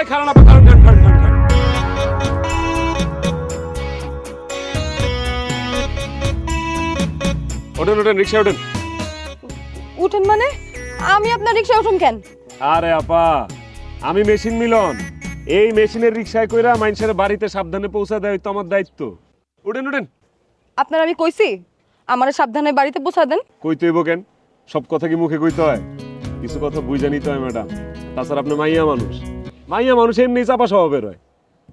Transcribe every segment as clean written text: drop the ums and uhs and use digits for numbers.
এই খারাপ না খারাপ ওঠেন ওঠেন রিক্সা ওঠেন। উঠেন মানে? আমি আপনার রিক্সায় উঠুন কেন? আরে আপা, আমি মেশিন মিলন, এই মেশিনের রিক্সায় কইরা মানুষের বাড়িতে সাবধানে পৌঁছা দেয় তো আমার দায়িত্ব। উঠেন উঠেন। আপনার আমি কইছি আমার সাবধানে বাড়িতে পৌঁছা দেন। কইতে হইব কেন? সব কথা কি মুখে কইতে হয়? কিছু কথা বুঝে নিতে হয় ম্যাডাম। তাছাড়া আপনি মাইয়া মানুষ, মাইয়া মানুষ এমনি চাপা স্বভাবের হয়।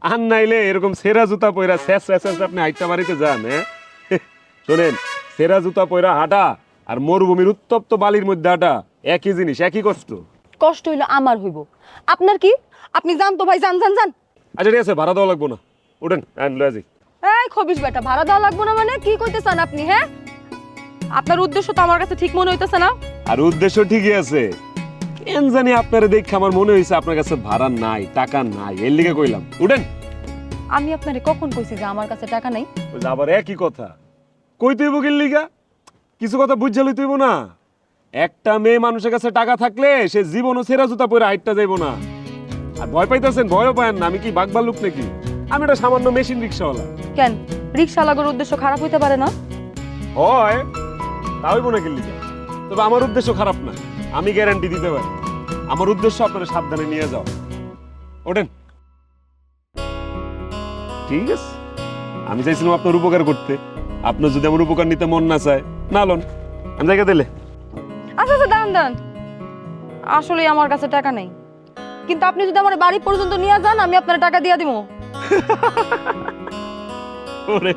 আর নাইলে এরকম সেরা জুতা পয়রা শেষ আপনি হাইটটা বাড়িতে যান। হ্যাঁ শোনেন, সেরা জুতা পয়রা হাঁটা আর মরুভূমির উত্তপ্ত বালির মধ্যে হাঁটা একই জিনিস, একই কষ্ট। কষ্ট হইলো আমার হইব, আপনার কি? আপনি যান তো ভাই, যান যান যান। আচ্ছা ঠিক আছে, ভাড়া দেওয়া লাগবো না, উঠেন লয়ে যাই। এই খবিস বেটা, ভাড়া দেওয়া লাগবে না মানে কি কইতেছেন আপনি? হ্যাঁ, আপনার উদ্দেশ্য তো আমার কাছে ঠিক মনে হইতেছে না। আর উদ্দেশ্য ঠিকই আছে, কেন জানি আপনারা দেখে আমার মনে হয়েছে আপনার কাছে ভাড়া নাই, টাকা নাই, এর লিগে কইলাম উঠেন। আমি আপনারে কখন কইছি যে আমার কাছে টাকা নাই? ওই যে আবার একই কথা কইতে হইব কি লিগা? কিছু কথা বুঝা লইতে হইব না। একটা মেয়ে মানুষের কাছে টাকা থাকলে সে জীবনও সেরা জুতা পরে হাইটটা যাইব না। আর ভয় পাইতেছেন? ভয়ও পায়েন না, আমি কি বাঘ লোক নাকি? আমি একটা সামান্য মেশিন রিক্সাওয়ালা। কেন রিক্সা লাগার উদ্দেশ্য খারাপ হইতে পারে না? হয়, তা হইব না কি লিগা? তবে আমার উদ্দেশ্য খারাপ না, আমি গ্যারান্টি দিতে পারি। আমার উদ্দেশ্য আপনারা সাবধানে নিয়ে যাও। ওঠেন। ঠিক আছে, আমি চাইছিলাম আপনার উপকার করতে। আপনার যদি আমার উপকার নিতে মন না চায়, না লন, আমি জায়গা দিলে। আচ্ছা আচ্ছা, দাঁড়ান দাঁড়ান, আসলে আমার কাছে টাকা নেই, কিন্তু আপনি যদি আমার বাড়ি পর্যন্ত নিয়ে যান আমি আপনার টাকা দিয়ে দিব। ওরে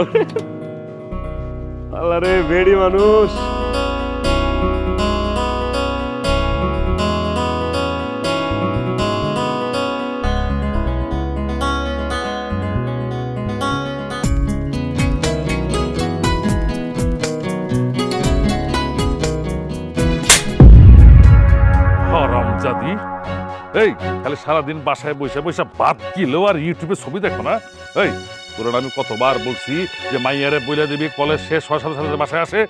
ওরে, আল্লাহরে বেড়ি মানুষ। হারামজাদি, এই খালি সারাদিন বাসায় বসে বসে ভাত কিলো আর ইউটিউবে ছবি দেখো না? এই তোর আমি কতবার বলছি যে মাইয়ারে বইলে দিবি, কলেজ শেষ হওয়ার সাথে সাথে বাসায় আসে।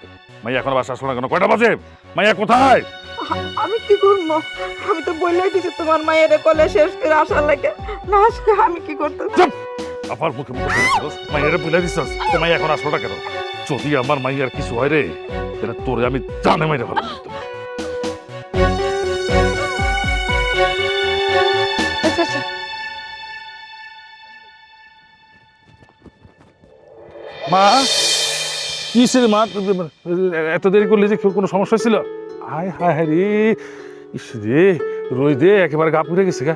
মাইয়া এখন বাসা আসলো না কেন? কয়টা বাজে? মাইয়া কোথায়? আমি কি করবো? আমি তো বললেই দিছি তোমার মায়ের কলে শেষ করে আসার লাগে না, আজকে আমি কি করতে? চুপ! আবার মুখে মুখে মাইয়ারে বইলে দিছস, তো মাইয়া এখন আসলো না কেন? যদি আমার মাইয়ার কিছু হয় রে, তাহলে তোরে আমি জানে মাইরে ভালো। মা কিসের মা, এত দেরি করলে যে কোনো সমস্যা ছিল? হায় হায় হায় রে, ইস রে, রোজ দে একেবারে গা পুড়ে গেছে গা।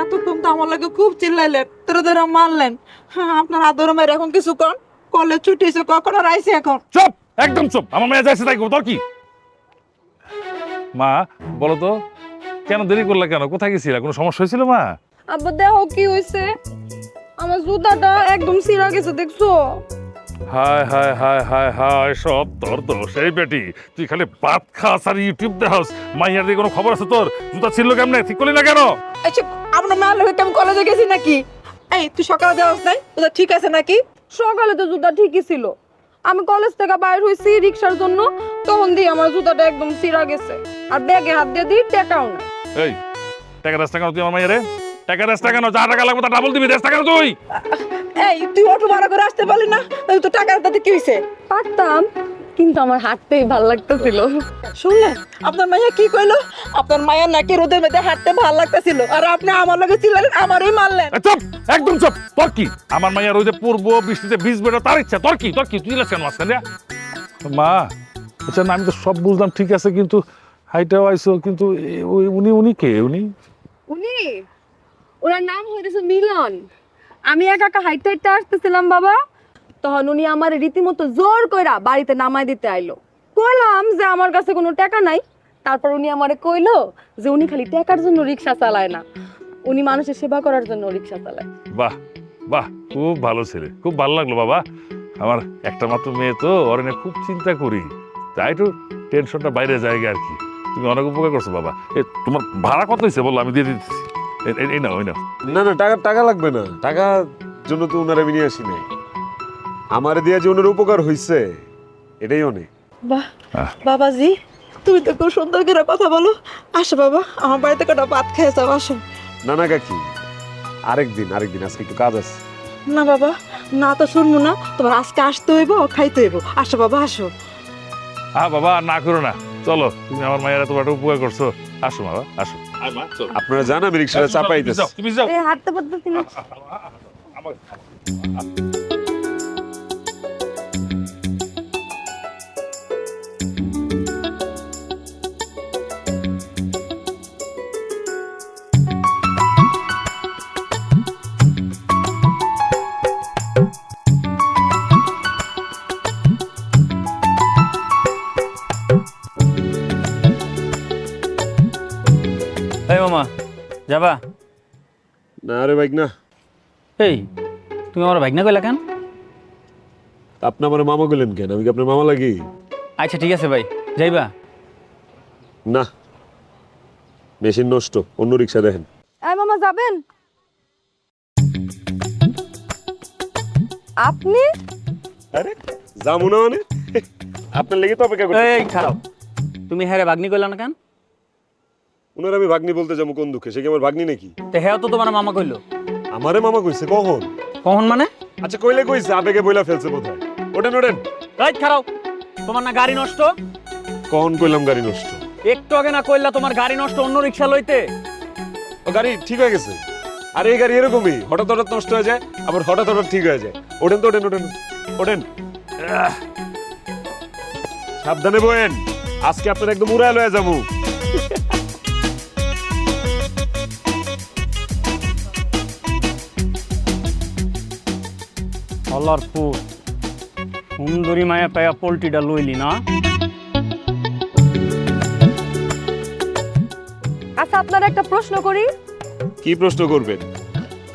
এতক্ষণ তো আমার লাগে খুব চিল্লাইলেন, তোরা ধরে মারলেন। হ্যাঁ, আপনার আদর মেয়ের এখন কিছু কর, কলেজ ছুটি হয়েছে, কখন আর আইসি এখন? চুপ, একদম চুপ। আমার মেয়ে যাইছে তাই তোর কি? মা বলো তো, কেন দেরি করলে কেন? কোথায় গেছিলা? কোনো সমস্যা হয়েছিল মা? আব্বা দেখো কি হইছে, আমার জুতাটা একদম ছিঁড়া গেছে, দেখছো? হায় হায় হায় হায় হায়, সব তোর দোষ। এই বেটি, তুই খালি ভাত খাস আর ইউটিউব দেখাস। মাইয়ার দিয়ে কোনো খবর আছে তোর? জুতা ছিল কেমনে? ঠিক করলি না কেন? আচ্ছা, আপনার মায়ের লোক আমি কলেজে গেছি নাকি? এই তুই সকালে দেওয়াস নাই, তোদের ঠিক আছে নাকি? সকালে তো জুতা ঠিকই ছিল, আমি কলেজ থেকে বাইর হইছি রিক্সার জন্য, তখন দিয়ে আমার জুতাটা একদম ছিঁড়া গেছে। আর ব্যাগে হাত দিয়ে দিই, টাকাও না। এই টাকা দেশ টাকা তুই আমার মাইয়ারে? টাকা দেশ টাকা, যা টাকা লাগবে তা ডাবল দিবি। দেশ টাকা তুই? এই তুই অটো ভাড়া করে আসতে পারলি না? তো টাকা তাতে কি হয়েছে? পারতাম, কিন্তু আমার হাঁটতেই ভাল লাগতেছিল। শুনলেন আপনার মাইয়া কি কইলো? আপনার মায়ের নাকি রোদের মধ্যে হাঁটতে ভালো লাগতেছিল, আর আপনি আমার লগে চিল্লালেন, আমারই মারলেন। চুপ, একদম চুপ। তোর কি? আমার মাইয়া রোদে পড়বো, বৃষ্টিতে ভিজবে, তার ইচ্ছা। তোর কি? তোর কি? তুই কেন মাঝখানে? মা আচ্ছা না, আমি তো সব বুঝলাম, ঠিক আছে, কিন্তু হাইটাও আইসো, কিন্তু উনি উনি কে? উনি উনি, ওনার নাম হইতেছে মিলন। আমি একা একা হাইটে হাইটে আসতেছিলাম বাবা, তখন উনি আমার রীতিমতো জোর কইরা বাড়িতে নামাই দিতে আইলো। কইলাম যে আমার কাছে কোনো টাকা নাই, তারপর উনি আমারে কইলো যে উনি খালি টাকার জন্য রিক্সা চালায় না, উনি মানুষের সেবা করার জন্য রিক্সা চালায়। বাহ বাহ, খুব ভালো ছেলে, খুব ভালো লাগলো বাবা। আমার একটা মাত্র মেয়ে তো, ওর নিয়ে খুব চিন্তা করি, তাই একটু টেনশনটা বাইরে জায়গা আর কি। তুমি অনেক উপকার করছো বাবা। তোমার ভাড়া কত হয়েছে বললো? আমি দিয়ে দিতেছি। এই নাও, এই নাও। না না, টাকা টাকা লাগবে না, টাকার জন্য তো উনারা আমি নিয়ে আসি নাই। আমার দিয়া যে উনার উপকার হইছে এটাই অনেক। বাহ বাবাজি, তুমি তো খুব সুন্দর করে কথা বলো। আসো বাবা, আমার বাড়িতে কটা ভাত খেয়ে যাও, আসো। না না কাকি, আরেকদিন আজকে একটু কাজ আছে। না বাবা, না তো শুনবো না, তোমার আজকে আসতে হইব, খাইতে হইব। আসো বাবা, আসো। বাবা আর না করো না, চলো, তুমি আমার মায়ের এত বড় উপকার করছো। আসো বাবা, আসো। আয় মা, চলো। আপনারা জান আমি রিক্সাটা চাপাইতেছি। তুমি যাও। এই হাঁটতে পারতেছি না। এই মামা যাবা? না রে বাইক না, এই তুমি আমার বাইক না কইলা কেন? আপনি আমার মামা গেলেন কেন? আমি কি আপনার মামা লাগি? আচ্ছা ঠিক আছে ভাই, যাইবা? না, মেশিন নষ্ট, অন্য রিক্সা দেখেন। এই মামা যাবেন? আপনি? আরে যাবো না মানে? আপনার লেগে তো অপেক্ষা করছি। এই খারাপ, তুমি হ্যাঁ ভাগ্নি কইলা না কেন? ওনার আমি ভাগ্নি বলতে যাবো কোন দুঃখে? সে কি আমার ভাগ্নি নাকি? তো হ্যাঁ তো তোমার মামা কইলো। আমারে মামা কইছে কখন? কখন মানে? আচ্ছা কইলে কইছে, আবেগে বইলা ফেলছে বোধহয়। ওঠেন ওঠেন। এই খারাপ, তোমার না গাড়ি নষ্ট? কখন কইলাম গাড়ি নষ্ট? একটু আগে না কইলা তোমার গাড়ি নষ্ট, অন্য রিক্সা লইতে? ও গাড়ি ঠিক হয়ে গেছে। আর এই গাড়ি এরকমই, হঠাৎ হঠাৎ নষ্ট হয়ে যায়, আবার হঠাৎ হঠাৎ ঠিক হয়ে যায়। ওঠেন তো, ওঠেন ওঠেন ওঠেন। সাবধানে বয়েন, আজকে আপনার একদম উড়ায় লয়ে যাবো। আল্লাহর পুত, সুন্দরী মায়া পায়া পোল্ট্রিটা লইলি না? আচ্ছা আপনার একটা প্রশ্ন করি। কি প্রশ্ন করবেন?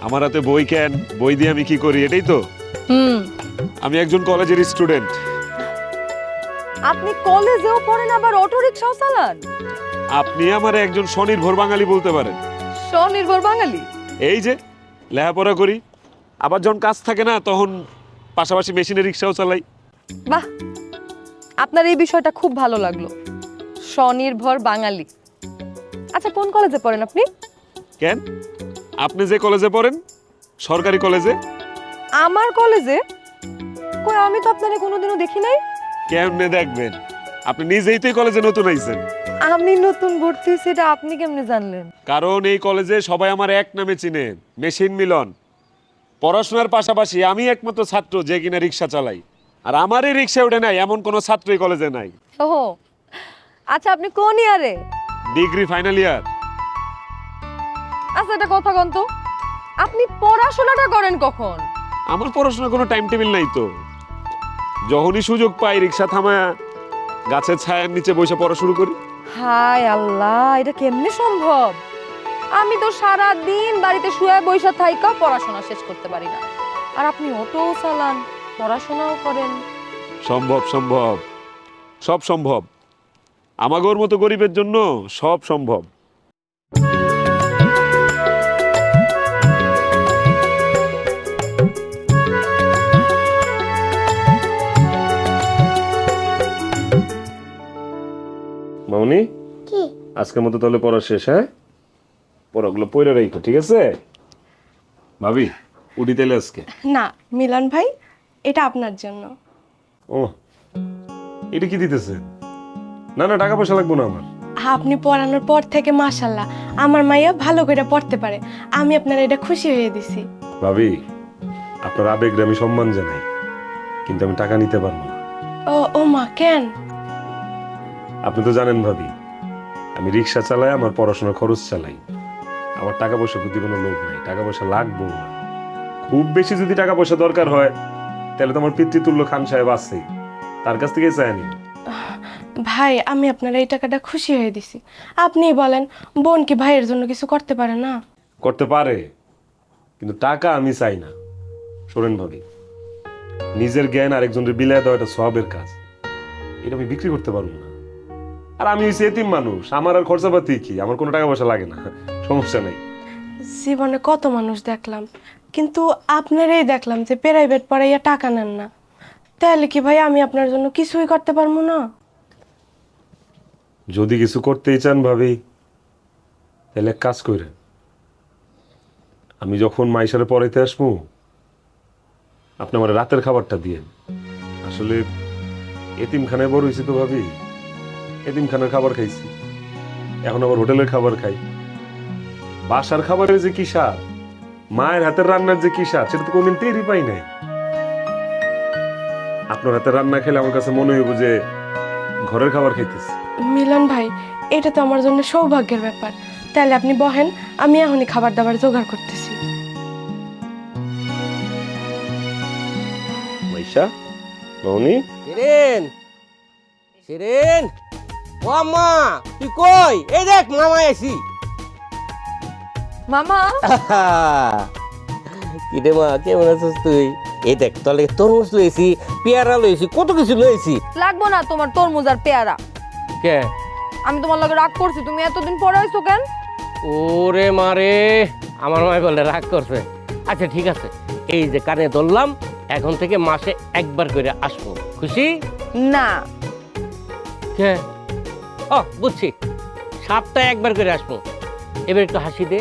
আমার হাতে বই কেন, বই দিয়ে আমি কি করি এটাই তো? আমি একজন কলেজের স্টুডেন্ট। আপনি কলেজেও পড়েন আবার অটো রিকশাও চালান? আপনি আমার একজন স্বনির্ভর বাঙালি বলতে পারেন। স্বনির্ভর বাঙালি? এই যে লেখাপড়া করি, আবার যখন কাজ থাকে না তখন পাশাপাশি মেশিনের রিক্সাও চালাই। বাহ, আপনার এই বিষয়টা খুব ভালো লাগলো, স্বনির্ভর বাঙালি। আচ্ছা কোন কলেজে পড়েন আপনি? কেন, আপনি যে কলেজে পড়েন, সরকারি কলেজে। আমার কলেজে? কই আমি তো আপনারে কোনোদিনও দেখি নাই। কেমনে দেখবেন? আপনি নিজেই তো এই কলেজে নতুন আইছেন। আমি নতুন ভর্তি হয়েছি, এটা আপনি কেমনে জানলেন? কারণ এই কলেজে সবাই আমার এক নামে চিনে, মেশিন মিলন। পড়াশোনার পাশাপাশি আমি একমাত্র ছাত্র যে কিনা রিক্সা চালাই। আর আমার এই রিক্সায় উঠে নাই এমন কোনো ছাত্রই কলেজে নাই। ও আচ্ছা, আপনি কোন ইয়ারে? Degree final year. আচ্ছা একটা কথা কন তো, আপনি পড়াশোনাটা করেন কখন? আমার পড়াশোনার কোনো টাইম টেবিল নাই তো। যখনই সুযোগ পাই রিক্সা থামায়া গাছের ছায়ার নিচে বসে পড়া শুরু করি। হায় আল্লাহ, এটা কেমনে সম্ভব? আমি তো সারা দিন বাড়িতে শুয়ে বসে থাইকা পড়াশোনা শেষ করতে পারি না, আর আপনি অটোও চালান, পড়াশোনাও করেন। সম্ভব সম্ভব, সব সম্ভব। আমাগোর মতো গরিবের জন্য সব সম্ভব। মামনি, কি? আজকের মতো তাহলে পড়া শেষ। হ্যাঁ, পড়াগুলো পড়ে রাখো, ঠিক আছে? ভাবি উঠি তাইলে আজকে। না মিলন ভাই, এটা আপনার জন্য। ও, এটা কি দিতেছে? না না, টাকা পয়সা লাগবো না আমার। আপনি পড়ানোর পর থেকে মাশাল্লাহ আমার মাইয়া ভালো করে পড়তে পারে, আমি আপনার এটা খুশি হয়ে দিছি। ভাবি, আপনার আবেগরে আমি সম্মান জানাই, কিন্তু আমি টাকা নিতে পারবো না। ও মা, কেন? আপনি তো জানেন ভাবি, আমি রিক্সা চালাই, আমার পড়াশোনার খরচ চালাই। আমার টাকা পয়সার প্রতি কোনো লোভ নাই, টাকা পয়সা লাগবো না। খুব বেশি যদি টাকা পয়সা দরকার হয় তাহলে তো আমার পিতৃতুল্য খান সাহেব আছে, তার কাছ থেকে চাইনি। ভাই আমি আপনার এই টাকাটা খুশি হয়ে দিছি, আপনি বলেন বোন কি ভাইয়ের জন্য কিছু করতে পারে না? করতে পারে, কিন্তু টাকা আমি চাই না। শোনেন ভাবি, নিজের জ্ঞান আরেকজনের বিলায় দেওয়া এটা সবের কাজ, এটা আমি বিক্রি করতে পারবো না। আর আমি হইছি এতিম মানুষ, আমার আর খরচাপাতি কি, আমার কোনো টাকা পয়সা লাগে না, সমস্যা নাই। জীবনে কত মানুষ দেখলাম, কিন্তু আপনারই দেখলাম যে প্রাইভেট পড়াইয়া টাকা নেন না, তাহলে কি ভাই আমি আপনার জন্য কিছুই করতে পারবো না? যদি কিছু করতেই চান ভাবি তাহলে এক কাজ করেন, আমি যখন মাইশারে পড়াইতে আসবো আপনি আমার রাতের খাবারটা দিয়েন। আসলে এতিমখানায় বড় হয়েছি তো ভাবি, এতিমখানার খাবার খাইছি, এখন আবার হোটেলের খাবার খাই। বাসার খাবারের যে কি স্বাদ, মায়ের হাতের রান্নার যে কি স্বাদ, সেটা তো কোনদিন টেরই পাই নাই। আপনার হাতের রান্না খেলে আমার কাছে মনে হইব যে ঘরের খাবার খাইতেছি। মিলন ভাই, এটা তো আমার জন্য সৌভাগ্যের ব্যাপার। তাহলে আপনি বহেন, আমি এখনই খাবার দাবার জোগাড় করতেছি। মাইশা, মামনি, শিরিন, শিরিন, ও আম্মা তুই কই? এই দেখ মামা আইছি। মামা কি রে মা, কেমন আছিস তুই? এই দেখ তলে তরমুজ লইছি, পেয়ারা লইছি, কত কিছু লইছি। লাগবো না তোমার তরমুজ আর পেয়ারা। কে? আমি তোমার লগে রাগ করছি, তুমি এতদিন পরে আইছো কেন? ওরে মারে, আমার মাই বলে রাগ করছে। আচ্ছা ঠিক আছে, এই যে কানে ধরলাম, এখন থেকে মাসে একবার করে আসবো, খুশি? না, কে? ও বুঝছি, সপ্তাহে একবার করে আসবো। এবার একটু হাসি দে।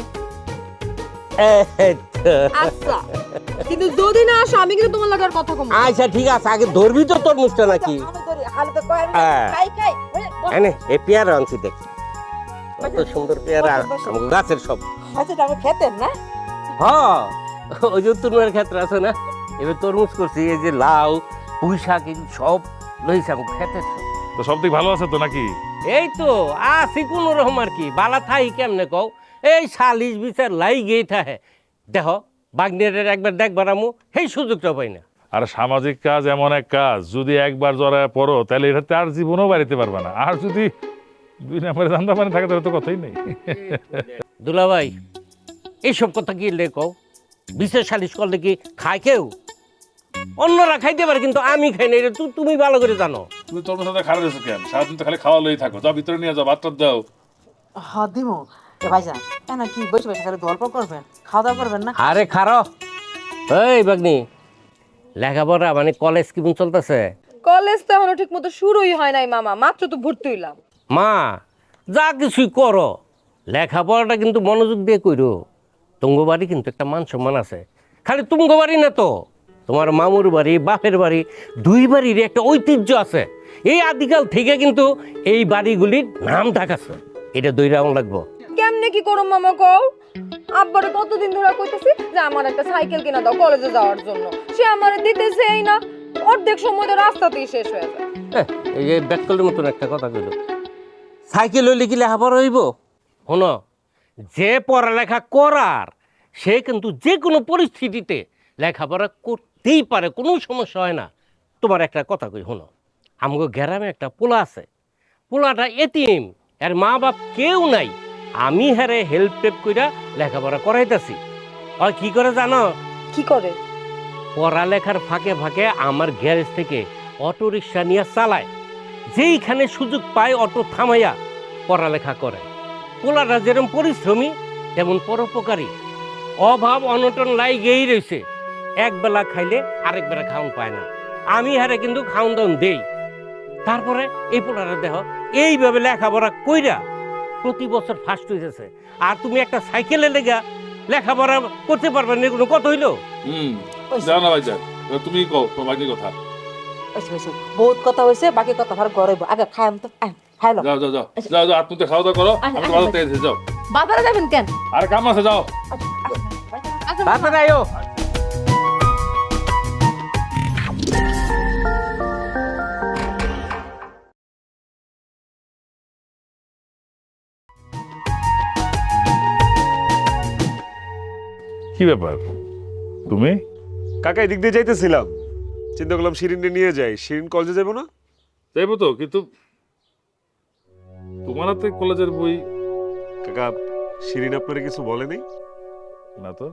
আচ্ছা, কিন্তু যদি না আসো আমি কিন্তু তোমার লগে আর কথা কম। আচ্ছা ঠিক আছে, আগে ধরবি তো তরমুজটা নাকি? হ্যাঁ। এনে এই পেয়ারা আনছি দেখ, কত সুন্দর পেয়ারা, আমাদের গাছের সব। হ্যাঁ, ওই যে তরমুজের ক্ষেত্রে আছে না, এবার তরমুজ করছি, এই যে লাউ পুঁই শাক এগুলো সব লইছে আমার ক্ষেতের সব। তো সব দিক ভালো আছে তো নাকি? এই তো আছি কোন রকম আর কি, বালা থাই কেমনে কও, এই সালিশ বিচার লাই গিয়ে থাকে। দেখ বাগনের একবার দেখবার আমু, সেই সুযোগটা পাই না। আর সামাজিক কাজ এমন এক কাজ, যদি একবার জড়ায় পড়ো তাহলে এটাতে আর জীবনও বাড়িতে পারবে না। আর যদি 2 নম্বরে ধান্দা পানি থাকে তাহলে তো কথাই নেই। দুলাভাই এইসব কথা কি লে কও? বিশেষ সালিশ করলে কি খায় কেউ? অন্যরা খাইতে পারে কিন্তু আমি খাই না, এটা তুমি ভালো করে জানো। তুমি তোর সাথে খারাপ আছো কেন? সারাদিন তো খালি খাওয়া লই থাকো, যাও ভিতরে নিয়ে যাও, ভাতটা দাও। হ্যাঁ দিমু। এ ভাইজান কেন কি বসে বসে খালি গল্প করবেন, খাওয়া দাওয়া করবেন না? আরে খারো, এই বাগনি, লেখাপড়া মানে কলেজ কেমন চলতেছে? কলেজ তো এখনো ঠিক মতো শুরুই হয় নাই মামা, মাত্র তো ভর্তি হইলাম। মা যা কিছুই করো, লেখাপড়াটা কিন্তু মনোযোগ দিয়ে কইরো। তুঙ্গ বাড়ি কিন্তু একটা মান সম্মান আছে। খালি তুঙ্গ বাড়ি না তো, তোমার মামুর বাড়ি, বাপের বাড়ি, 2 বাড়ির একটা ঐতিহ্য আছে। এই আদিকাল থেকে কিন্তু এই বাড়িগুলির নাম ডাকাছে, এটা দৈরাম লাগবো। কেমনে কি করো মামা কও? আব্বারে কতদিন ধরে কইতেছি যে আমার একটা সাইকেল কিনা দাও কলেজে যাওয়ার জন্য, সে আমারে দিতেছেই না। অর্ধেক সময় তো রাস্তাতেই শেষ হয়ে যায়। এই যে ব্যাককলের মতন একটা কথা কইল, সাইকেল হইলে কি লেখাপড়া হইব? শোনো, যে পড়ালেখা করার সে কিন্তু যে কোনো পরিস্থিতিতে লেখাপড়া করতেই পারে, কোনো সমস্যা হয় না। তোমার একটা কথা কই শোনো, আমগো গ্রামে একটা পোলা আছে, পোলাটা এতিম, এর মা বাপ কেউ নাই। আমি হারে হেল্প টেপ কইরা লেখাপড়া করাইতেছি। আর কি করে জানো? কি করে? পড়ালেখার ফাঁকে ফাঁকে আমার গ্যারেজ থেকে অটো রিক্সা নিয়ে চালায়, যেইখানে সুযোগ পায় অটো থামাইয়া পড়ালেখা করে। পোলাটা যেরকম পরিশ্রমী তেমন পরোপকারী, অভাব অনটন লাইগেই রয়েছে। একবেলা খাইলে আরেক বেলা খাওন পায় না, আমি হারে কিন্তু খাওন দাওন দেই। তারপরে এই পোলাটা দেহ এইভাবে লেখাপড়া কইরা প্রতি বছর ফার্স্ট হইতেছে। আর তুমি একটা সাইকেলে লেগা লেখাপড়া করতে পারবে না, কোনো কথা হইলো? যাও না ভাই, যাও, তুমি কও তোমার বাকি কথা। বহুত কথা হয়েছে, বাকি কথা ভালো গড়াইব। আগে খাইম তো, খাইলো। যাও যাও যাও যাও যাও, আপনি তো খাওয়া দাওয়া করো, আমি ভালো তেজ যাও। বাজারে যাবেন কেন? আর কাম আছে, যাও। তাড়াতাড়ি আইও। কি ব্যাপার তুমি? কাকা এদিক দিয়ে যাইতেছিলাম, চিন্তা করলাম শিরিনকে নিয়ে যাই। শিরিন কলেজে যাবো না? যাইবো তো, কিন্তু তোমার হাতে কলেজের বই কাকা, শিরিন আপনার কিছু বলে নেই? না তো।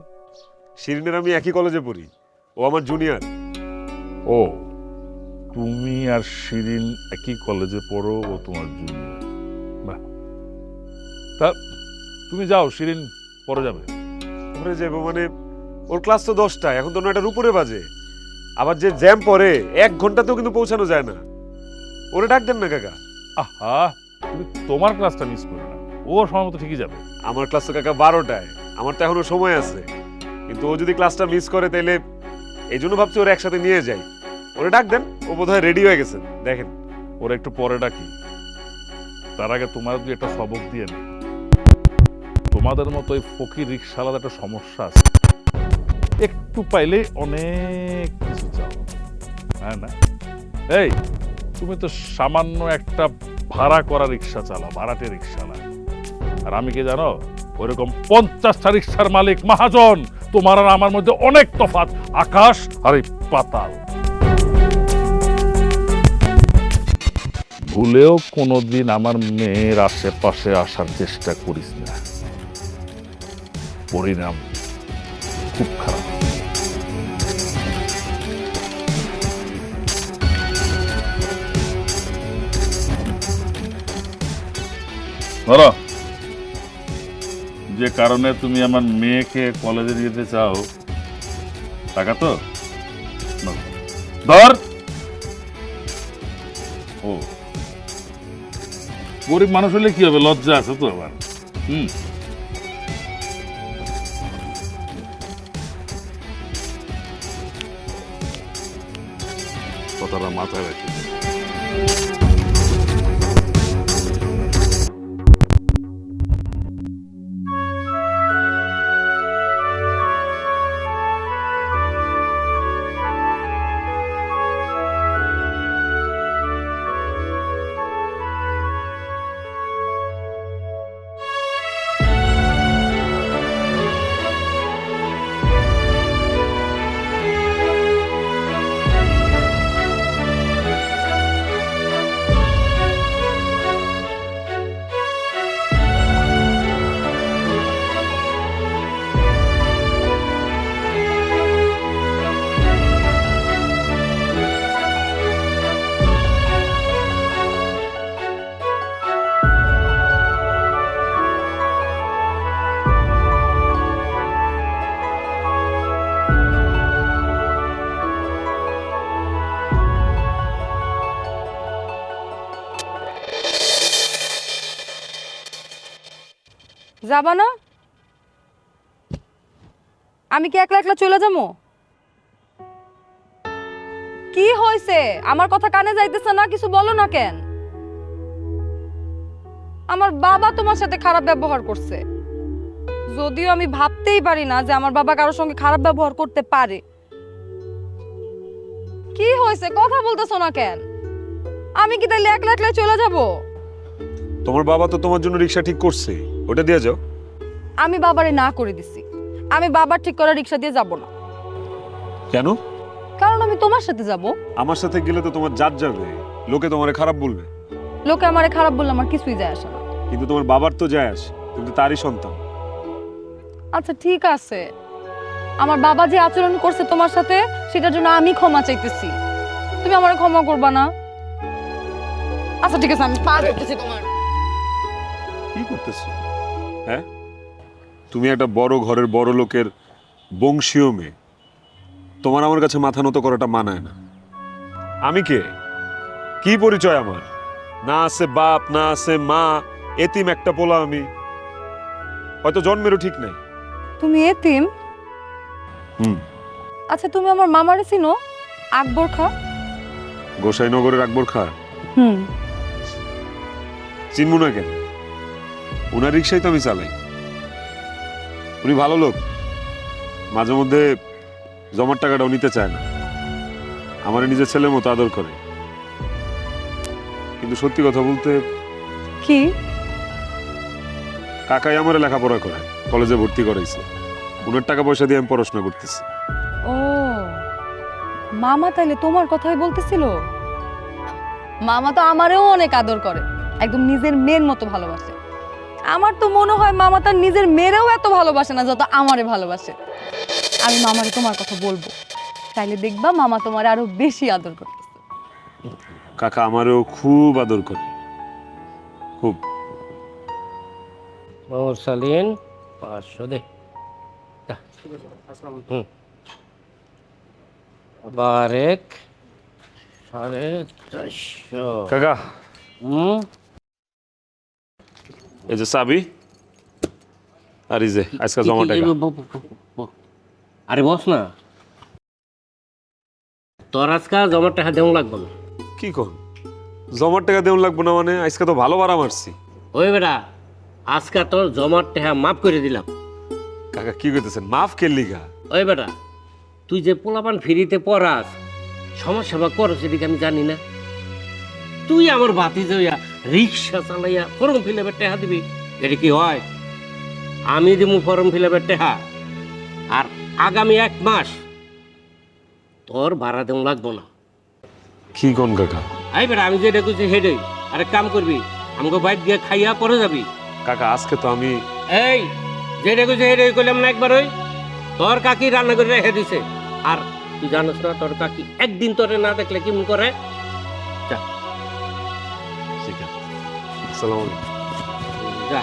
শিরিনের আমি একই কলেজে পড়ি, ও আমার জুনিয়র। ও, তুমি আর শিরিন একই কলেজে পড়ো, ও তোমার জুনিয়র। বাহ, তা তুমি যাও, শিরিন পরে যাবে। পরে যাবো মানে? ওর ক্লাস তো 10টায়, এখন তো 9টার উপরে বাজে। আবার যে জ্যাম পরে 1 ঘন্টাতেও কিন্তু পৌঁছানো যায় না। ওরে ডাক দেন না কাকা। আহা, তুমি তোমার ক্লাসটা মিস করো না, ও সময় মতো ঠিকই যাবে। আমার ক্লাস তো কাকা 12টায়, আমার তো এখনো সময় আছে। কিন্তু ও যদি ক্লাসটা মিস করে তাহলে এই জন্য ভাবছি ওরা একসাথে নিয়ে যাই। ওরে ডাক দেন, ও বোধহয় রেডি হয়ে গেছেন, দেখেন। ওরা একটু পরে ডাকি, তার আগে তোমার দুই একটা সবক দিয়ে নি। তোমাদের মতো এই ফকির রিক্সাওয়ালার একটা সমস্যা আছে, একটু পাইলে অনেক কিছু চাও। হ্যাঁ না? এই তুমি তো সামান্য একটা ভাড়া করা রিক্সা চালাও, ভাড়াটে রিক্সা না। আর আমি কি জানো, ওইরকম 50টা রিক্সার মালিক মহাজন। তোমার আর আমার মধ্যে অনেক তফাৎ, আকাশ আর এই পাতাল। ভুলেও কোনোদিন আমার মেয়ের আশেপাশে আসার চেষ্টা করিস না, পরিণাম খুব খারাপ। ধরো, যে কারণে তুমি আমার মেয়েকে কলেজে যেতে চাও, টাকা তো নাও। ধর। ও গরিব মানুষ হলে কি হবে, লজ্জা আছে তো আবার। কথাটা মাথায় রাখি। যাবা না? আমি কি একলা একলা চলে যাবো? কি হয়েছে? আমার কথা কানে যাইতেছে না, কিছু বলো না কেন? আমার বাবা তোমার সাথে খারাপ ব্যবহার করছে, যদিও আমি ভাবতেই পারি না যে আমার বাবা কারোর সঙ্গে খারাপ ব্যবহার করতে পারে। কি হয়েছে? কথা বলতেছো না কেন? আমি কি তাইলে একলা একলা চলে যাব? তোমার বাবা তো তোমার জন্য রিক্সা ঠিক করছে, ওটা দিয়ে যাও। আমি বাবারে না করে দিছি, আমি বাবার ঠিক করা রিক্সা দিয়ে যাব না। কেন? কারণ আমি তোমার সাথে যাব। আমার সাথে গেলে তো তোমার জাত যাবে, লোকে তোমারে খারাপ বলবে। লোকে আমারে খারাপ বললে আমার কিছুই যায় আসে না। কিন্তু তোমার বাবার তো যায় আসে, কিন্তু তারই সন্তান। আচ্ছা ঠিক আছে, আমার বাবা যে আচরণ করছে তোমার সাথে সেটার জন্য আমি ক্ষমা চাইতেছি, তুমি আমারে ক্ষমা করবা না? আচ্ছা ঠিক আছে, আমি পা ধরতেছি তোমার। কি করতেছো? হ্যাঁ, তুমি একটা বড় ঘরের বড় লোকের বংশীয় মেয়ে, তোমার আমার কাছে মাথা নত করাটা মানায় না। আমি কে? কি পরিচয় আমার? না আছে বাপ, না আছে মা, এতিম একটা পোলা আমি, হয়তো জন্মেরও ঠিক নাই। তুমি এতিম? আচ্ছা তুমি আমার মামারে চিনো? আকবর খা। গোসাইনগরের আকবর খা? চিনবো না কেন? উনার রিক্সাই তো আমি চালাই। উনি ভালো লোক, মাঝে মধ্যে জমার টাকাটাও নিতে চায় না, আমার নিজের ছেলের মতো আদর করে। কিন্তু সত্যি কথা বলতে, কি? কাকাই আমার লেখাপড়া করে, কলেজে ভর্তি করাইছে, উনার টাকা পয়সা দিয়ে আমি পড়াশোনা করতেছি। ও মামা তাইলে তোমার কথাই বলতেছিল? মামা তো আমারেও অনেক আদর করে, একদম নিজের মেয়ের মতো ভালোবাসে। আমার তো মনে হয় মামা তার নিজের মেয়েরেও এত ভালোবাসে না যত আমারে ভালোবাসে। আমি মামারে তোমার কথা বলবো, তাইলে দেখবা মামা তোমার আরো বেশি আদর করতেছে। কাকা আমারও খুব আদর করে, খুব। মোহাম্মদ সালিন 500 দে। বারেক 450। কাকা হুম এই যে চাবি আর এই যে আজকে জমা টাকা। আরে বস না, তোর আজকে জমার টাকা দেওয়া লাগবে না। কি কোন জমার টাকা দেউন লাগবো না মানে? আজকে তো ভালো ভাড়া মারছি। ওই বেটা, আজকে তোর জমার টাকা মাফ করে দিলাম। কাকা কি করতেছেন? মাফ কেলি গা? ওই বেটা, তুই যে পোলাপান ফ্রিতে পড়াস, সমাজ সেবা করস, এদিকে আমি জানি না? তুই আমার বাতি যাইয়া রিক্সা চালাইয়া ফর্ম ফিল আপের টাকা দিবি, এটা কি হয়? আমি দিব ফর্ম ফিল আপের টাকা, আর আগামী 1 মাস তোর ভাড়া দেওয়া লাগবো না। কি কোন কাকা? আই বেটা, আমি যেটা করছি হেডে আরে কাম করবি, আমাকে বাইক দিয়ে খাইয়া পরে যাবি। কাকা আজকে তো আমি এই যেটা করছি হেডে করলাম না একবার, ওই তোর কাকি রান্না করে রেখে দিছে। আর তুই জানিস না তোর কাকি একদিন তোরে না দেখলে কেমন করে? যা ঠিক আছে। আসসালামু আলাইকুম। যা।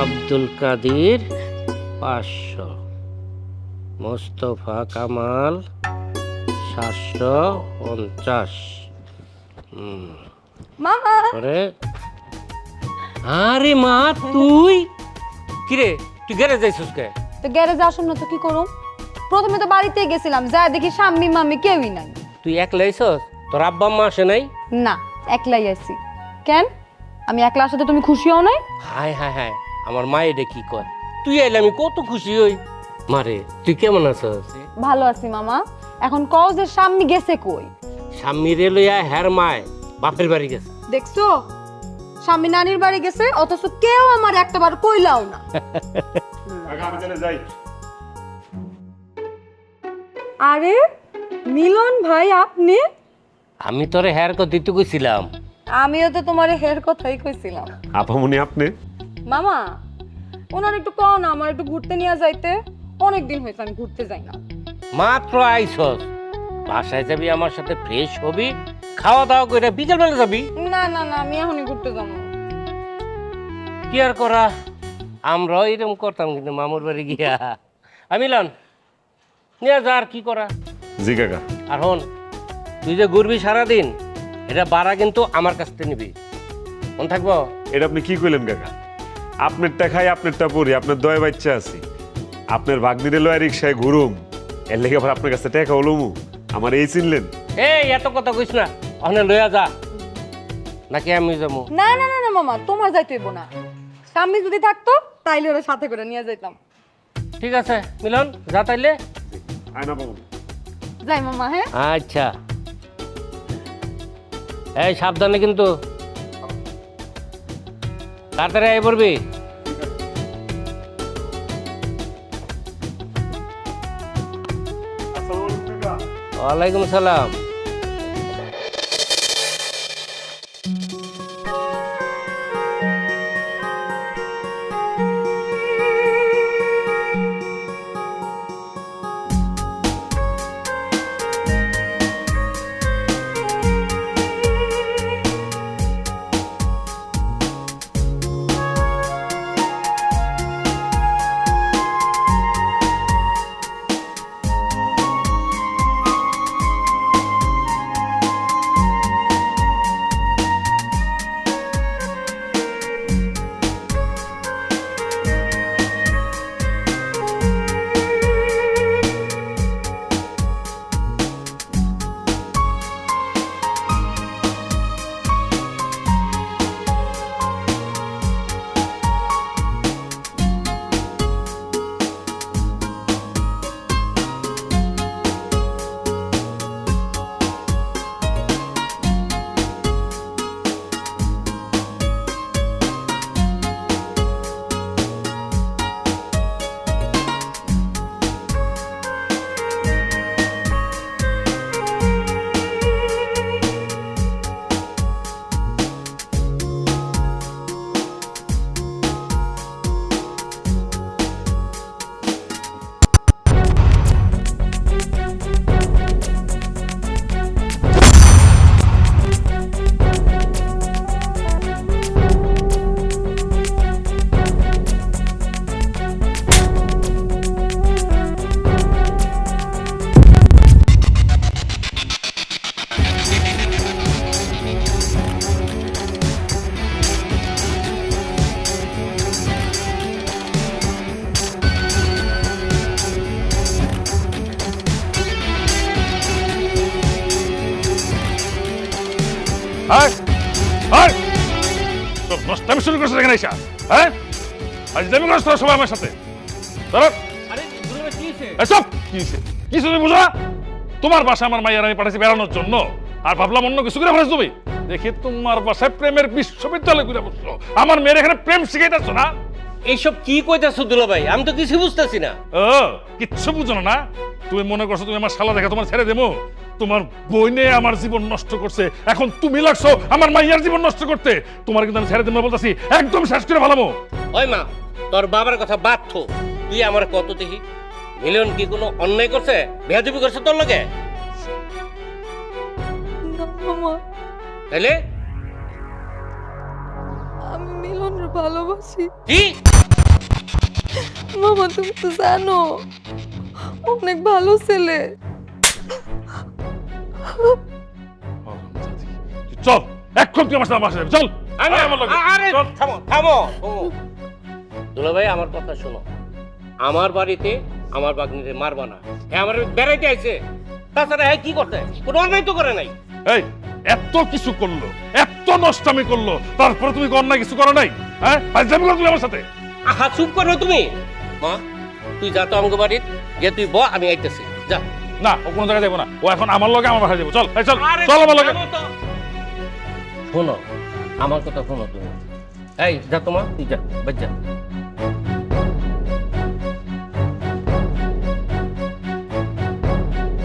আব্দুল কাদের 500, মোস্তফা কামাল 750। মামা পরে আরে মা, তুই কিরে, তুই গ্যারেজ যাইছিস কে? তো গ্যারেজে আসুন না তো কি করুম? প্রথমে তো বাড়িতে গেছিলাম, যা দেখি শাম্মি মাম্মি কেউই নাই। তুই একলা আইছস? তোর আব্বা আম্মা আসে নাই? না, একলাই আইছি। কেন, আমি একলা আসাতে তুমি খুশি হও নাই? হায় হায় হায়, আমার মা এটা কি কয়? তুই আইলে আমি কত খুশি হই। মারে, তুই কেমন আছস? ভালো আছি মামা। এখন কও যে শাম্মি গেছে কই? স্বামী রে লইয়া হের মায় বাপের বাড়ি গেছে। দেখছো, স্বামী নানির বাড়ি গেছে, অথচ কেউ আমার একটাবার কইলাও না। কাকা আমি চলে যাই। আরে মিলন ভাই, আপনি? আমি তোরে হের কথা দিতে কইছিলাম। আমিও তো তোমার হের কথাই কইছিলাম। আপামনি আপনি? মামা, ওনার একটু কও না আমার একটু ঘুরতে নিয়ে যাইতে। অনেক দিন হয়েছে আমি ঘুরতে যাই না। মাত্র আইছস, বাসায় যাবি, আমার সাথে ফ্রেশ হবি, খাওয়া দাওয়া করে বিকেল বেলা যাবি। না না না, আমি এখনই ঘুরতে যাবো। কি আর করা, আমরাও এরকম করতাম কিন্তু মামুর বাড়ি গিয়া। আমি লন নিয়ে যা, আর কি করা। জি কাকা। আর হন, তুই যে ঘুরবি সারাদিন, এটা বাড়া কিন্তু আমার কাছ থেকে নিবি, মন থাকবো? এটা আপনি কি কইলেন কাকা? আপনারটা খাই আপনারটা পরি, আপনার দয় বাচ্চা আছি। আপনার ভাগ্নিরে লয় রিক্সায় ঘুরুম, এর লেগে আবার আপনার কাছে টাকা হলুমু? আমার এই চিনলেন? এই এত কথা কইস না, ওখানে লইয়া যা, নাকি আমি যাবো? না না না না মামা, তোমার যাইতে হইব না। স্বামী যদি থাকতো তাইলে ওরা সাথে করে নিয়ে যাইতাম। ঠিক আছে মিলন, যা তাইলে। আয়না বাবু। যাই মামা, হ্যাঁ? আচ্ছা, এই সাবধানে কিন্তু, তাড়াতাড়ি আই পড়বি। আসসালামু আলাইকুম কাকা। ওয়ালাইকুম সালাম। তো নষ্টামি শুরু করছো এখানে এসা, হ্যাঁ? আজ দেবী করছো তোরা সবাই আমার সাথে। ধরো, আরে দুলাভাই কি হয়েছে? চুপ! কি হয়েছে? কিছু তুমি বুঝো না? তোমার বাসা আমার মাইয়ার আমি পাঠাইছি বেড়ানোর জন্য, আর ভাবলাম অন্য কিছু করে ফেলেছো তুমি। দেখি তোমার বাসায় প্রেমের বিশ্ববিদ্যালয় করে বসছো, আমার মেয়ের এখানে প্রেম শিখাইতেছ না? এইসব কি কইতাছো দুলাভাই? আমি তো কিছু বুঝতেছি না। ও, কিচ্ছু বুঝো না? তুমি মনে করছো তুমি আমার শালা দেখে তোমার ছেড়ে দেবো? তোমার বইনে আমার জীবন নষ্ট করছে, এখন তুমি লাগছো আমার মাইয়ার জীবন নষ্ট করতে। তোমার কিন্তু আমি ছেড়ে দেবো বলতেছি, একদম শেষ করে ফেলাবো। ওই মা, তোর বাবার কথা বাদ থো, তুই আমার কত দেখি মিলন কি কোনো অন্যায় করছে, বেয়াদবি করছে তোর লগে? না মামা, তাইলে আমি মিলনের ভালোবাসি। কি? মামা তুমি তো জানো অনেক ভালো ছেলে। চল, এখন তুই আমার সাথে বাসায় যাবি, চল। আরে আমার লগে, আরে চল। থামো থামো থামো। দুলাভাই আমার কথা শোনো, আমার বাড়িতে আমার বাগনিরে মারবা না। হ্যাঁ, আমার বেড়াইতে আইছে, তাছাড়া হ্যাঁ কি করতে, কোনো অন্যায় তো করে নাই। এই, এত কিছু করলো, এত নষ্টামি করলো, তারপরে তুমি অন্যায় কিছু করো নাই? হ্যাঁ, ফাজলামি করো তুমি আমার সাথে? আহা, চুপ করো তুমি। মা, তুই যা তো আমাকে বাড়ির, গিয়ে তুই ব, আমি আইতেছি, যা। না, ও কোনো জায়গায় যাবো না, ও এখন আমার লগে আমার বাসায় যাবো। চল, এই চল, আরে চল আমার লগে। থামো তো। শোনো, আমার কথা শোনো তুমি। এই যা তোমা, তুই যা, বাজ যা।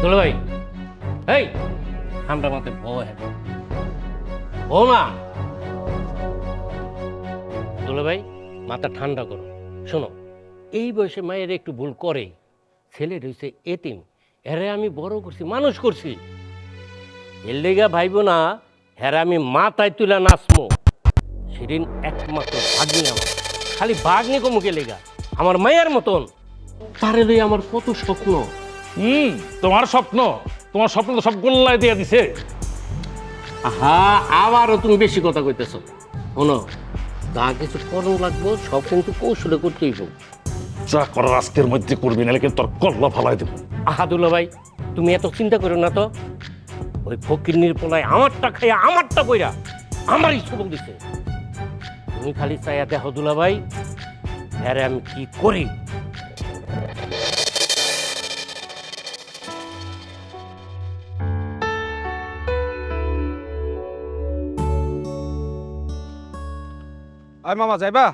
দুলাভাই, এই ঠান্ডা মাথায় বউ, হ্যাঁ বউ না। দুলাভাই, মাথা ঠান্ডা করো। শোনো, এই বয়সে মায়ের একটু ভুল করে, ছেলে রয়েছে এতিম, এরে আমি বড় করছি, মানুষ করছি, এর লেগা ভাইব না হ্যাঁ আমি মাথায় তুলে নাচমো। সেদিন একমাত্র ভাগ্নি আমার, খালি ভাগ্নি কমুকে লেগা আমার মায়ের মতন, তারে লই আমার কত স্বপ্ন। তোমার স্বপ্ন, তোমার স্বপ্ন তো সব গোল্লায় দিয়ে দিছে। আহা, আবারও তুমি বেশি কথা কইতেছো। শোনো, যা কিছু করণ লাগবো সব কিন্তু কৌশলে করতেই হোক। যা করার আজকের মধ্যে করবি, নাহলে কিন্তু তোর কল্লা ফালাই দেবো। আহা দুলাভাই, তুমি এত চিন্তা করো না তো। ওই ফকিরনির পোলায় আমারটা খাইয়া আমারটা কইরা আমারই সবক দিছে। তুমি খালি চাইয়া দেখো দুলাভাই, হ্যাঁ আমি কি করি। ওই মামা যাইবা?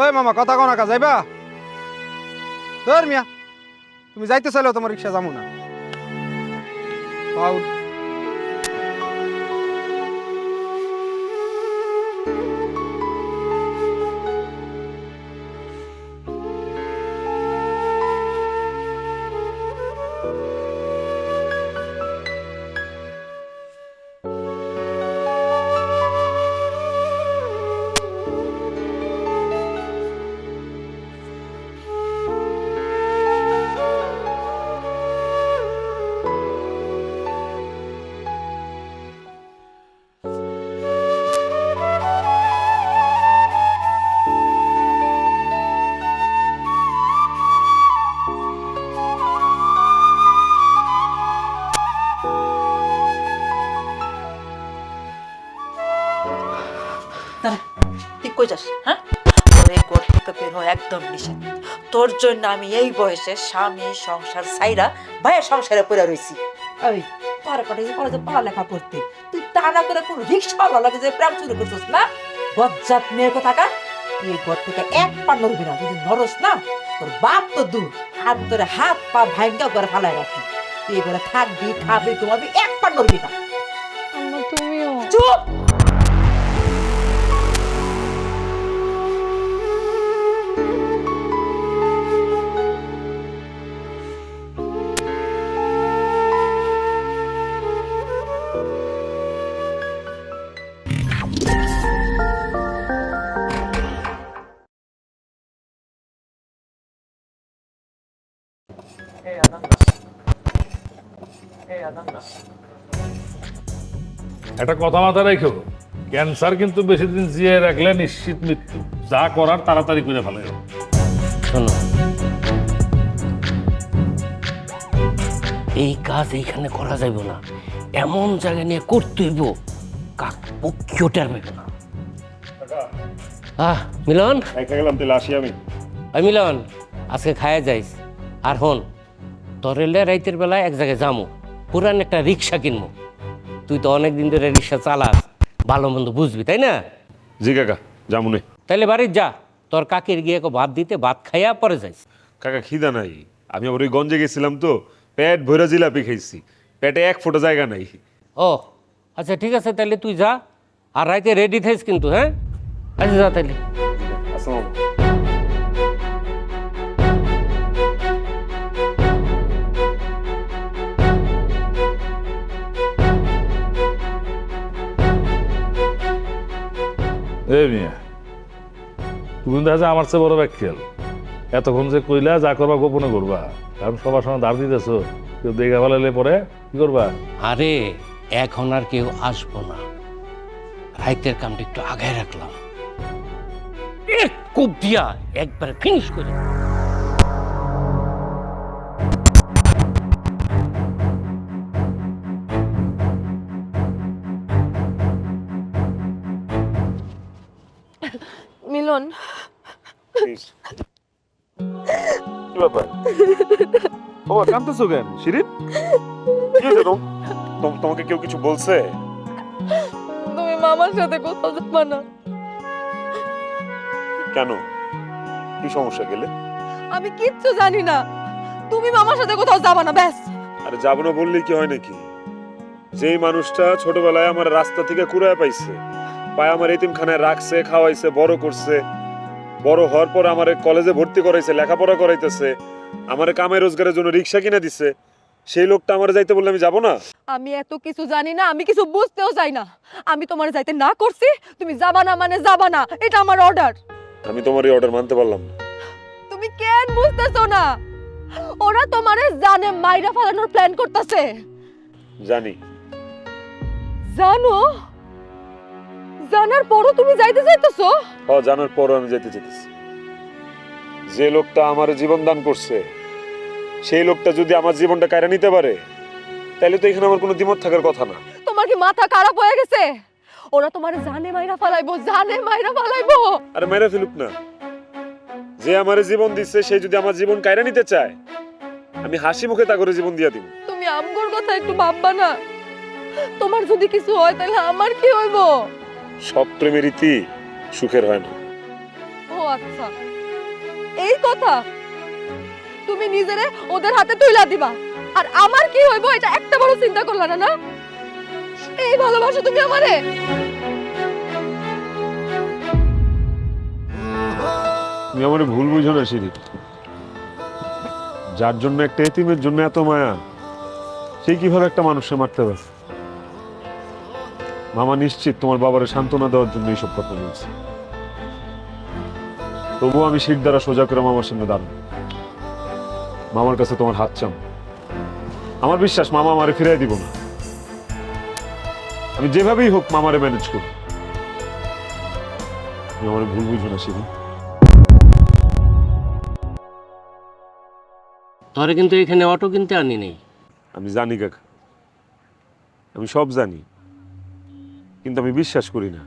ওই মামা কথা কও না কা, যাইবা? ধর মিয়া, তুমি যাইতে চাইলেও তোমার রিক্সা যাবো না। পাও তুই কই যাস? হ্যাঁ, তোর এই ঘর থেকে বের হওয়া একদম নিষেধ। তোর জন্য আমি এই বয়সে স্বামী সংসার ছাইরা ভাইয়ের সংসারে পড়ে রইছি। ওই তোর কলেজে পড়ালেখা করতে তুই তা না করে কোন রিক্সাওয়ালা লাগে যে প্রেম শুরু করছিস না? বজ্জাত মেয়ের কথা কা, এই ঘর থেকে এক পা নড়বি না। যদি নড়স না, তোর বাপ তো দূর, আর তোর হাত পা ভাঙ্গা করে ফালাই রাখি। তুই এই ঘরে থাকবি, খাবি, ঘুমাবি, এক পা নড়বি না। আম্মা তুমিও। চুপ! একটা কথা মাথায় রাখো, ক্যান্সার কিন্তু বেশি দিন জিয়ে রাখলে নিশ্চিত মৃত্যু। যা করার তাড়াতাড়ি করে ফেলে। শোনো, এই কাজ এইখানে করা যাইব না, এমন জায়গা নিয়ে করতে হইব পক্ষীও টের পাবে না। মিলন, একা গেলাম, তাহলে আসি আমি। ওই মিলন, আজকে খায়া যাইস। আর হন, তরেলে রাইতের বেলায় এক জায়গায় যামো, পুরান একটা রিক্সা কিনবো। তুই তো অনেকদিন ধরে রিক্সা চালাস, ভালো মন্দ বুঝবি, তাই না? জি কাকা, যামুনে। তাইলে বাড়ির যা, তোর কাকির গিয়ে ভাত দিতে, ভাত খাইয়া পরে যাইস। কাকা খিদা নাই, আমি আবার ওই গঞ্জে গেছিলাম তো, পেট ভরা জিলাপি খাইছি, পেটে এক ফোঁটা জায়গা নাই। ও আচ্ছা, ঠিক আছে, তাইলে তুই যা, আর রাইতে রেডি থাইস কিন্তু, হ্যাঁ? আচ্ছা যা তাইলে। আসসালামু আলাইকুম। এ মিয়া, তুমি দেখা যায় আমার চেয়ে বড় ব্যাখ্যাল। এতক্ষণ যে কইলা যা করবা গোপনে করবা, কারণ সবার সময় ধার দিতেছো, কেউ দেখা ফেলালে পরে কি করবা? আরে এখন আর কেউ আসবো না, রাইতের কামটা একটু আগায় রাখলাম, এক কূপ দিয়া একবার ফিনিশ করে। মিলন, কি ব্যাপার? ও কাঁদতেছো কেন শিরিন? কি হয়েছে তোমাকে কেউ কিছু বলছে? তুমি মামার সাথে কোথাও যাবা না? কেন, কি সমস্যা গেলে? আমি কিচ্ছু জানি না, তুমি মামার সাথে কোথাও যাবা না, ব্যাস। আরে যাবো না বললেই কি হয় নাকি? যেই মানুষটা ছোটবেলায় আমার রাস্তা থেকে কুড়ায় পাইছে, পায় আমার এতিমখানায় রাখছে, খাওয়াইছে, বড় করছে, বড় হওয়ার পর আমার কলেজে ভর্তি করাইছে, লেখাপড়া করাইতেছে, আমার কামাই রোজগারের জন্য রিক্সা কিনে দিছে, সেই লোকটা আমার যাইতে বললে আমি যাবো না? আমি এত কিছু জানি না, আমি কিছু বুঝতেও চাই না। আমি তোমার যাইতে না করছি, তুমি যাবা না মানে যাবা না, এটা আমার অর্ডার। আমি তোমার এই অর্ডার মানতে পারলাম না। তুমি কেন বুঝতেছো না? ওরা তোমারে জানে মাইরা ফেলানোর প্ল্যান করতেছে। জানি। জানো? জানার পরও তুমি যাইতে চাইতেছো? জানার পরও আমি যেতে চাইতেছি। যে লোকটা আমার জীবন দান করছে, সেই লোকটা যদি আমার জীবনটা কায়রা নিতে পারে, তাহলে তো এখানে আমার কোনো দ্বিমত থাকার কথা না। তোমার কি মাথা খারাপ হয়ে গেছে? ওরা তোমারে জানে মাইরা ফেলাইবো, জানে মাইরা ফেলাইবো। আরে মেরে ফেলুক না, যে আমার জীবন দিচ্ছে সে যদি আমার জীবন কায়রা নিতে চায়, আমি হাসি মুখে তা করে জীবন দিয়ে দিব। তুমি আমগোর কথা একটু ভাববা না? তোমার যদি কিছু হয় তাহলে আমার কি হইব? সব প্রেমের রীতি সুখের হয় না। ও আচ্ছা, এই কথা। তুমি নিজেরে ওদের হাতে তুইলা দিবা, আর আমার কি হইব এটা একটা বড় চিন্তা করলা না? না, এই ভালোবাসো তুমি আমারে? তুমি আমার ভুল বুঝো না শিরিন। যার জন্য একটা এতিমের জন্য এত মায়া, সে কিভাবে একটা মানুষকে মারতে পারে? মামা নিশ্চিত তোমার বাবারে সান্ত্বনা দেওয়ার জন্য এইসব কথা বলছে। তবুও আমি শির দ্বারা সোজা করে মামার সামনে দাঁড়াবো, মামার কাছে তোমার হাত চাম। আমার বিশ্বাস মামা আমারে ফিরাই দিব না। আমি যেভাবেই হোক মামারে ম্যানেজ করব। তুমি আমার ভুল বুঝো না শিরিন। তোরে কিন্তু এখানে অটো কিনতে আনি নেই। আমি জানি কাকা, আমি সব জানি, কিন্তু আমি বিশ্বাস করি না।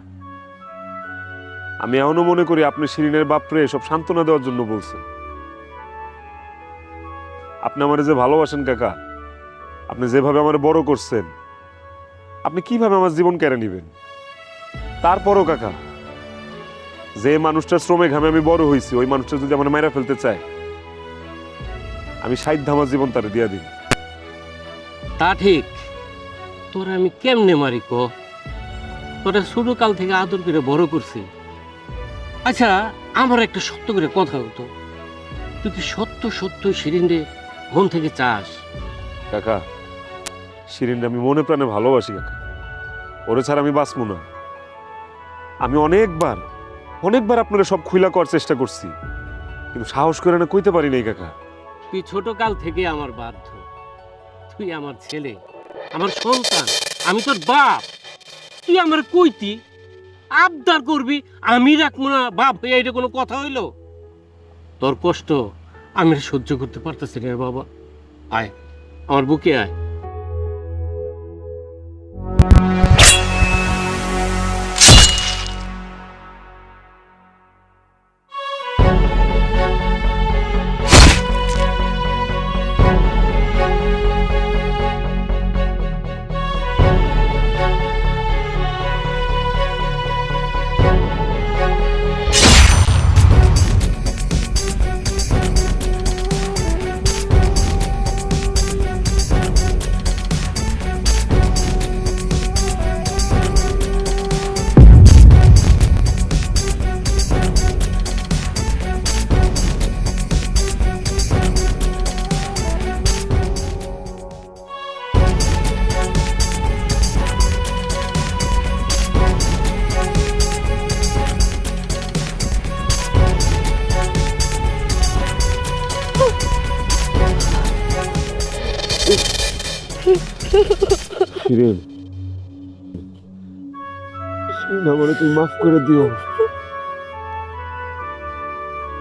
আমি এমনও মনে করি আপনি শিরিনের বাপরে সব সান্ত্বনা দেওয়ার জন্য বলছেন। আপনি আমার যে ভালোবাসেন কাকা, আপনি যেভাবে আমার বড় করছেন, আপনি কিভাবে আমার জীবন কেড়ে নিবেন? তারপরও কাকা, যে মানুষটার শ্রমে ঘামে আমি বড় হয়েছি, ওই মানুষটা যদি আমার মাইরা ফেলতে চায়, আমি সাইড আমার জীবন তারে দিয়া দিন। তা ঠিক, তোরা আমি কেমনে মারি ক? তোরা ছোট কাল থেকে আদর করে বড় করছি। আচ্ছা, আমার একটা সত্য করে কথা হতো, তুই কি সত্য সত্য শিরিন রে মন থেকে চাস? কাকা, শিরিনটা আমি মনে প্রাণে ভালোবাসি কাকা, ওরে ছাড়া আমি বাঁচবো না। আমি অনেকবার আপনারা সব খুইলা করার চেষ্টা করছি, কিন্তু সাহস করে না কইতে পারি নাই কাকা। তুই ছোট কাল থেকে আমার বাধ্য, তুই আমার ছেলে, আমার সন্তান, আমি তোর বাপ। তুই আমার কইতি আবদার করবি, আমি রাখবো না বাপ হইয়া, এটা কোনো কথা হইলো? তোর কষ্ট আমি সহ্য করতে পারতেছি রে বাবা। আয় আমার বুকে আয়। শিরিন, শিরিন আমারে তুমি মাফ করে দিও।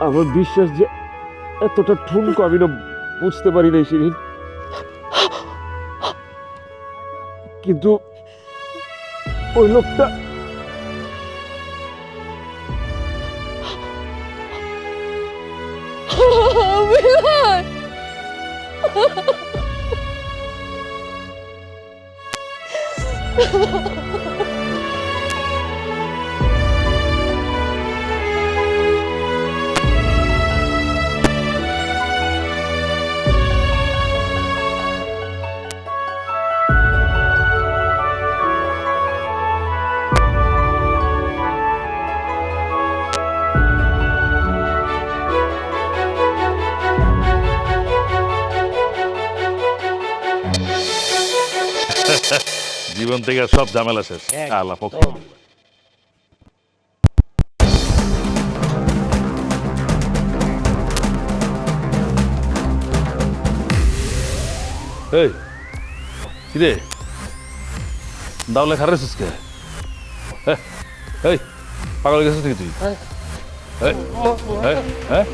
আমার বিশ্বাস যে এতটা ঠুনকো আমি না বুঝতে পারি নাই শিরিন, কিন্তু ওই লোকটা মিলন জীবন থেকে সব ঝামেলা শেষ। আল্লাহ পক্ষ। এই কিরে দাও লেখা রেছিস কে? এই পাগল গেছিস নাকি তুই? এই, হ্যাঁ